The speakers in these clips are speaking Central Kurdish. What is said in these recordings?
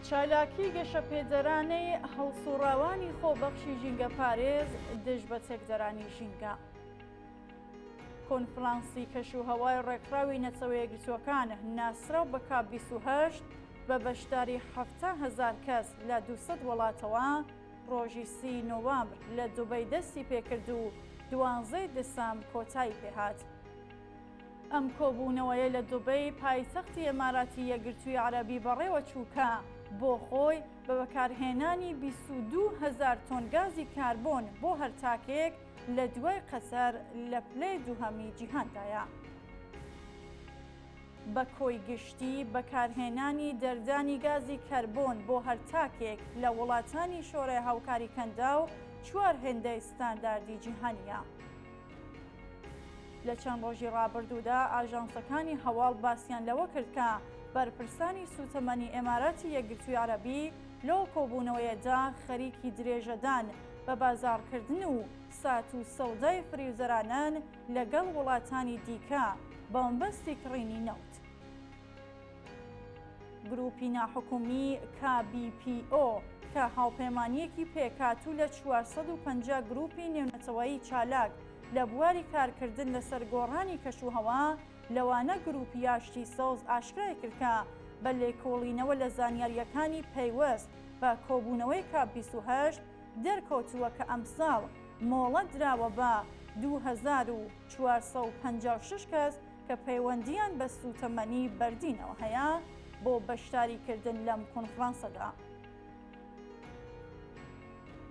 چالاکی گەشە پێدەرانەی هەڵسوڕاوانی خۆبەخشی ژینگە پارێز دژ بە چێکدەرانی ژینگە. کۆنفرانسی کەشوهەوای ڕێکخراوی نەتەوە یەکگرتووەکان ناسراو بە کاپ 28 بە بەشداری 7,000 کەس لە 200 وڵاتەوە ڕۆژی 30 نۆڤەمبر لە دوبەی دەستی پێکرد و 12 دەسامبر کۆتایی پێهات. ئەم کۆبوونەوەیە لە دوبەی پایتەختی ئێماراتی یەکگرتووی عەرەبی بەڕێوە چووکە بۆ خۆی بە بەکارهێنانی 22,000 تۆن گازی کاربۆن بۆ هەر تاکێک لە دوای قەتەر لە پلەی دووهەمی جیهاندایە. بە کۆی گشتی بەکارهێنانی دەردانی گازی کەربۆن بۆ هەر تاکێک لە وڵاتانی شۆڕەی هاوکاری کەندا و 4 هێندەی ستانداردی جیهانیە. لە چەند ڕۆژی ڕابردوودا ئاژانسەکانی هەواڵ باسییان لەوە کرد کە بەرپرسانی سوتەمەنی ئێماراتی یەکگرتووی عەرەبی لەو کۆبوونەوەیەدا خەریکی درێژەدان بە بازاڕکردن و سات و سەودای فریوزەرانان لەگەڵ وڵاتانی دیکە بە مەبەستی کڕینی نەوت. گروپی ناحکومی KBPO کە هاوپەیمانیەکی پێکاتوو لە 450 گروپی نێونەتەوەیی چالاک لە بواری کارکردن لەسەر گۆڕانی کەشوهەوا لەوانە گروپی یاشتی سەوز ئاشکرای کرد کە بە لێکۆڵینەوە لە زانیاریەکانی پەیوەست بە کۆبوونەوەی کاپ 28 دەرکەوتووە کە ئەمساڵ مۆڵە دراوە بە 2456 کەس کە پەیوەندیان بە سوتەمەنی بەردینەوە هەیە بۆ بەشداریکردن لەم کۆنفرانسەدا.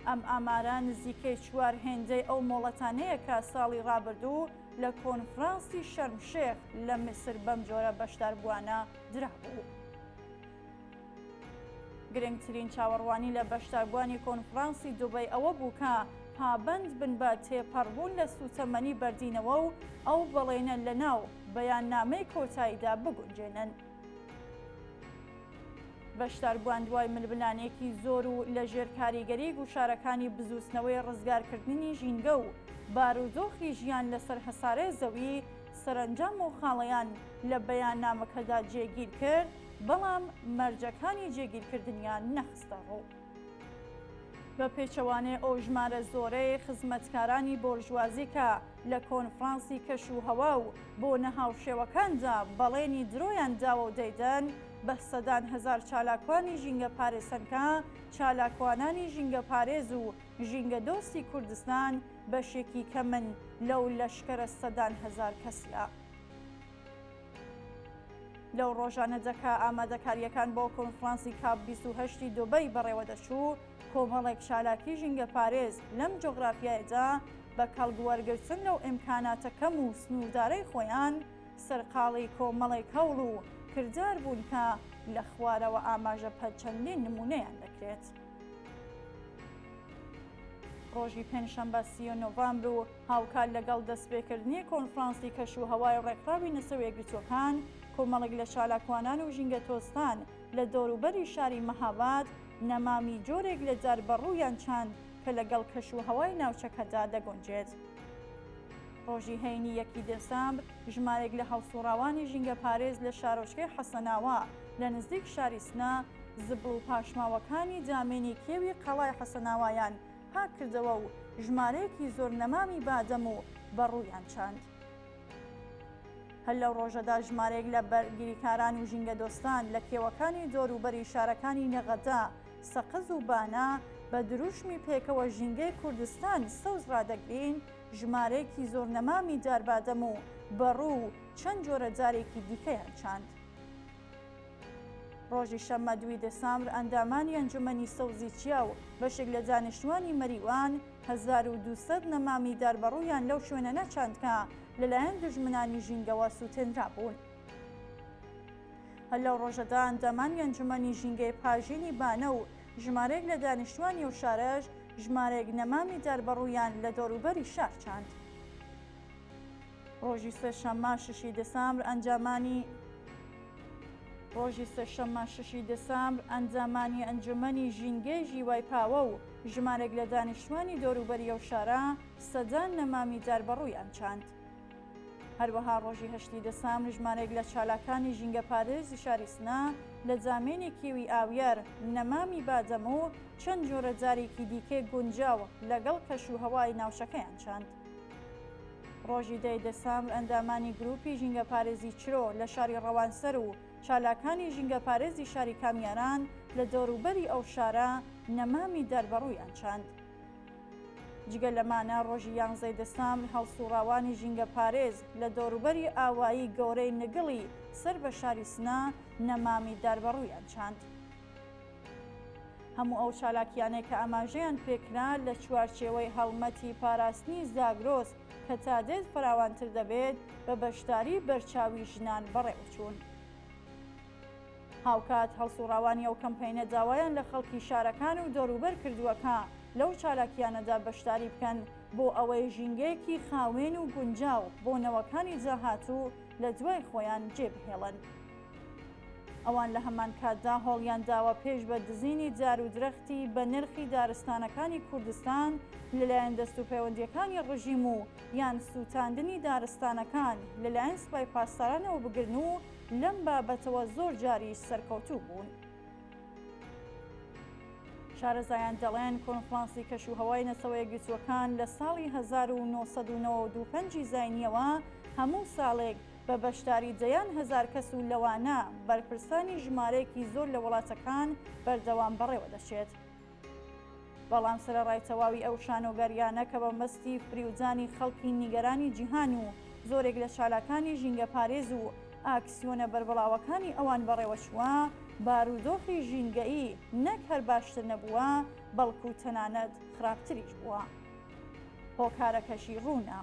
ئەم ئامارە نزیکەی 4 هێندەی ئەو مۆڵەتانەیە کە ساڵی ڕابردوو لە کۆنفرانسی شەرمشێخ لە میسر بەم جۆرە بەشداربووانە درابوو. گرنگترین چاوەڕوانی لە بەشداربووانی کۆنفرانسی دوبەی ئەوە بوو کە پابەند بن بە تێپەڕبوون لە سوتەمەنی بەردینەوە و ئەو بەڵێنە لەناو بەیاننامەی کۆتاییدا بگونجێنن. بەشداربووان دوای ململانێکی زۆر و لە ژێر کاریگەری گوشارەکانی بزووسنەوەی ڕزگارکردنی ژینگە و بارودۆخی ژیان لەسەر هەسارەی زەوی سەرنجام و خاڵەیان لە بەیاننامەکەدا جێگیر کرد، بەڵام مەرجەکانی جێگیرکردنیان نەخستە ڕوو. بە پێچەوانەی ئەو ژمارە زۆرەی خزمەتکارانی بۆرژوازی کە لە کۆنفرانسی کەشوهەوا و بۆ نەهاوشێوەکاندا بەڵێنی درۆیان داوە و دەیدەن، بە سەدان هەزار چالاکوانی ژینگە پارێزەکە، چالاکوانانی ژینگە پارێز و ژینگە دۆستی کوردستان بەشێکی کەمن لەو لەشکرە سەدان هەزار کەسە. لەو ڕۆژانەدەکە ئامادەکاریەکان بۆ کۆنفرانسی کاپ 28 دوبەی بەڕێوە دەچوو، کۆمەڵێک چالاکی ژینگە پارێز لەم جۆگرافیایەدا بە کەڵگوەرگرتن لەو ئیمکاناتە کەم و سنووردارەی خۆیان سەرقاڵی کۆمەڵێک هەوڵ و کردار بوون کە لە خوارەوە ئاماژە چەندین نمونەیان دەکرێت. ڕۆژی پێنجشەمبە 30 نۆڤەمبر و هاوکار لەگەڵ دەستپێکردنی کۆنفرانسی کەشوهەوای ڕێکخراوی نەتەوە یەکگرتووەکان، کۆمەڵێک لە چالاکوانان و ژینگە تۆستان لە دەوروبەری شاری مەهاباد نەمامی جۆرێک لە جاربەڕوویان چاند کە لەگەڵ کەشوهەوای ناوچەکەدا دەگۆنجێت. ڕۆژی هەینی 1 دەسامبر ژمارێک لە هەڵسوڕاوانی ژینگە پارێز لە شارۆچکەی حەسەناوە لە نزیک شاری سنە زبڵ و پاشماوەکانی دامێنی کێوی قەڵای حەسەناوایان پاک کردەوە و ژمارەیەکی زۆر نەمامی بادەم و بەڕوویان چاند. هەر لەو ڕۆژەدا ژمارێک لە بەرگریکاران و ژینگە دۆستان لە کێوەکانی دۆروبەری شارەکانی نەغەدا، سەقز و بانە بە دروشمی پێکەوە ژینگەی کوردستان سەوز ڕادەگرین، ژمارەیەکی زۆر نەمامی داربادەم و بەڕوو و چەند جۆرە جارێکی دیکەیان چاند. ڕۆژی شەممە 2 دەسامبر ئەندامانی ئەنجومەنی سەوزی چیا و بەشێک لە دانیشتوانی مەریوان 1200 نەمامی داربەڕوویان لەو شوێنە نەچاند کە لەلایەن دژمنانی ژینگەوە سوتێنرا بوون. هەر لەو ڕۆژەدا ئەندامانی ئەنجومەنی ژینگەی پاژینی بانە و ژمارەیەک لە دانیشتوانی و شارەش ژمارەیەک نەمامی داربەڕوویان لە دەوروبەری شار چاند. ڕۆژی سێشەممە 6 دەسامبر ئەنجامانی ئەنجومەنی ژینگەی ژیوای پاوە و ژمارێک لە دانیشتوانی دەوروبەری ئەو شارە سەدان نەمامی داربەڕوویان چاند. هەروەها ڕۆژی 8 دەسامبر ژمارەیەک لە چالاکانی ژینگە پارێزی شاری سنا لە جامێنی کێوی ئاویار نەمامی بادەم و چەند جۆرە جارێکی دیکەی گونجاو لەگەڵ کەشوهەوای ناوچەکەیان چاند. ڕۆژی 10 دەسامبر ئەندامانی گروپی ژینگە پارێزی چرۆ لە شاری ڕەوانسەر و چالاکانی ژینگە پارێزی شاری کامیاران لە دەوروبەری ئەو شارە نەمامی دەربەڕوویان چاند. جگە لەمانە ڕۆژی 11 دەسامبر هەڵسوڕاوانی ژینگە پارێز لە دەوروبەری ئاوایی گەورەی نگڵی سەر بە شاری سنا نەمامی دەربەڕوویان چاند. هەموو ئەو چالاکیانەی کە ئاماژەیان پێکرا لە چوارچێوەی هەڵمەتی پاراستنی زاگرۆس کە تا دێت فراوانتر دەبێت بە بەشداری بەرچاوی ژنان بەڕێوەچوون. هاوکات هەڵسوڕاوانی ئەو کەمپەینە داوایان لە خەڵکی شارەکان و دەوروبەر کردووەکە لەو چالاکیانەدا بەشداری بکەن بۆ ئەوەی ژینگەیەکی خاوێن و گونجاو بۆ نەوەکانی جاهاتوو لە دوای خۆیان جێبهێڵن. ئەوان لە هەمان کاتدا هەوڵیان داوە پێش بە دزینی جار و درەختی بە نرخی دارستانەکانی کوردستان لەلایەن دەست و پەیوەندیەکانی ڕژیم و یان سووتاندنی دارستانەکان لەلایەن سوپای پاسدارانەوە بگرن و لەم بابەتەوە زۆر جاریش سەرکەوتوو بوون. شارەزایان دەڵێن کۆنفرانسی کەشوهەوای نەسەوە یەکگرتووەکان لە ساڵی 1995 زاینیەوە هەموو ساڵێک بە بەشداری دەیان هەزار کەس و لەوانە بەرپرسانی ژمارەیەکی زۆر لە وڵاتەکان بەردەوام بەڕێوە دەچێت. بەڵام سەرەڕای تەواوی ئەو شانۆگەریانە کە بە مەستی فریودانی خەڵکی نیگەرانی جیهان و زۆرێک لە چالاکانی ژینگە پارێز و ئاکسیۆنە بەربڵاوەکانی ئەوان بەڕێوەچووە بارودۆخی ژینگەیی نەک هەر باشتر نەبووە بەڵکو تەنانەت خراپتریش بووە. هۆکارەکەشی ڕوونە.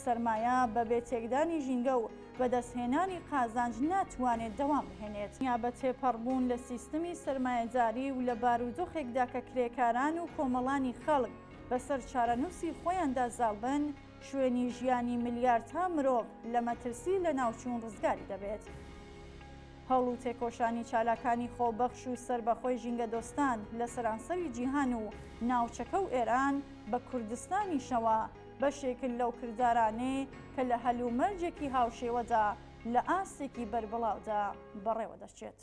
سەرمایە بە بێتێکدانی ژینگە و بەدەستهێنانی قازانج ناتوانێت دەوام بهێنێت یا بە تێپەڕبوون لە سیستەمی سەرمایەداری و لە بارودۆخێکدا کە کرێکاران و کۆمەڵانی خەڵک بەسەر چارەنووسی خۆیاندا زاڵبن شوێنی ژیانی ملیاردها مرۆڤ لە مەترسی لە ناوچوون ڕزگاری دەبێت. هەوڵ و تێکۆشانی چالاکانی خۆبەخش و سربەخۆی ژینگە دۆستان لە سەرانسەری جیهان و ناوچەکە و ئێران بە کوردستانیشەوە بەشێکن لەو کردارانەی کە لە هەلومەرجێکی هاوشێوەدا لە ئاستێکی بەربڵاودا بەڕێوە دەچێت.